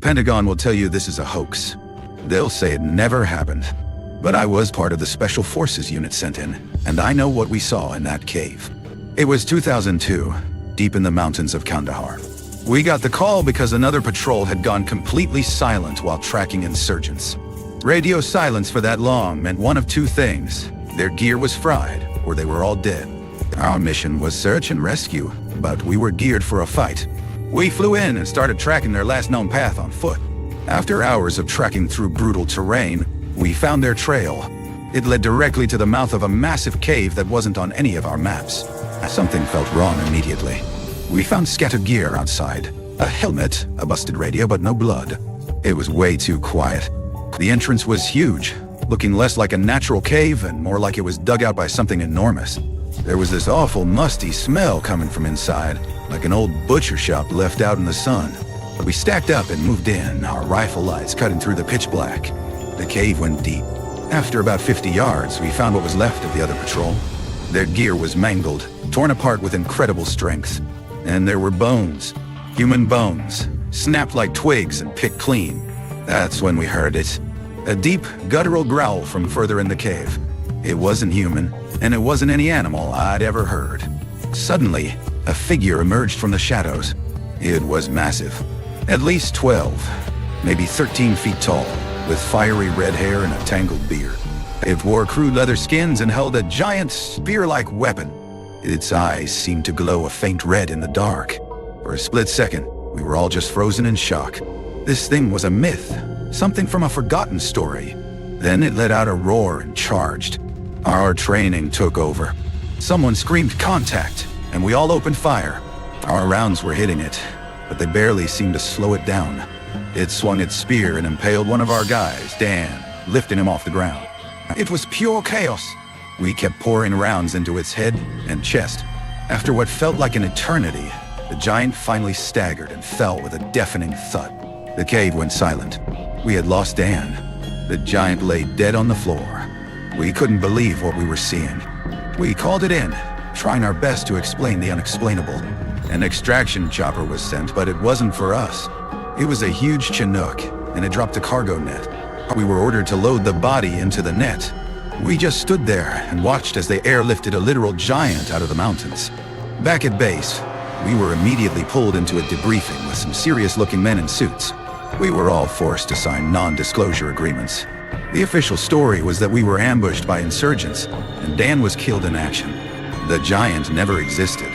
Pentagon will tell you this is a hoax. They'll say it never happened. But I was part of the Special Forces unit sent in, and I know what we saw in that cave. It was 2002, deep in the mountains of Kandahar. We got the call because another patrol had gone completely silent while tracking insurgents. Radio silence for that long meant one of two things. Their gear was fried, or they were all dead. Our mission was search and rescue, but we were geared for a fight. We flew in and started tracking their last known path on foot. After hours of trekking through brutal terrain, we found their trail. It led directly to the mouth of a massive cave that wasn't on any of our maps. Something felt wrong immediately. We found scattered gear outside. A helmet, a busted radio, but no blood. It was way too quiet. The entrance was huge, looking less like a natural cave and more like it was dug out by something enormous. There was this awful musty smell coming from inside, like an old butcher shop left out in the sun. We stacked up and moved in, our rifle lights cutting through the pitch black. The cave went deep. After about 50 yards, we found what was left of the other patrol. Their gear was mangled, torn apart with incredible strength. And there were bones, human bones, snapped like twigs and picked clean. That's when we heard it. A deep, guttural growl from further in the cave. It wasn't human, and it wasn't any animal I'd ever heard. Suddenly, a figure emerged from the shadows. It was massive. At least 12, maybe 13 feet tall, with fiery red hair and a tangled beard. It wore crude leather skins and held a giant spear-like weapon. Its eyes seemed to glow a faint red in the dark. For a split second, we were all just frozen in shock. This thing was a myth, something from a forgotten story. Then it let out a roar and charged. Our training took over. Someone screamed contact, and we all opened fire. Our rounds were hitting it, but they barely seemed to slow it down. It swung its spear and impaled one of our guys, Dan, lifting him off the ground. It was pure chaos. We kept pouring rounds into its head and chest. After what felt like an eternity, the giant finally staggered and fell with a deafening thud. The cave went silent. We had lost Dan. The giant lay dead on the floor. We couldn't believe what we were seeing. We called it in, trying our best to explain the unexplainable. An extraction chopper was sent, but it wasn't for us. It was a huge Chinook, and it dropped a cargo net. We were ordered to load the body into the net. We just stood there and watched as they airlifted a literal giant out of the mountains. Back at base, we were immediately pulled into a debriefing with some serious-looking men in suits. We were all forced to sign non-disclosure agreements. The official story was that we were ambushed by insurgents, and Dan was killed in action. The giant never existed.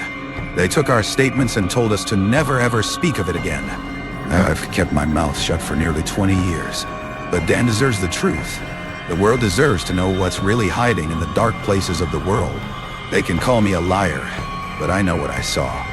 They took our statements and told us to never ever speak of it again. I've kept my mouth shut for nearly 20 years. But Dan deserves the truth. The world deserves to know what's really hiding in the dark places of the world. They can call me a liar, but I know what I saw.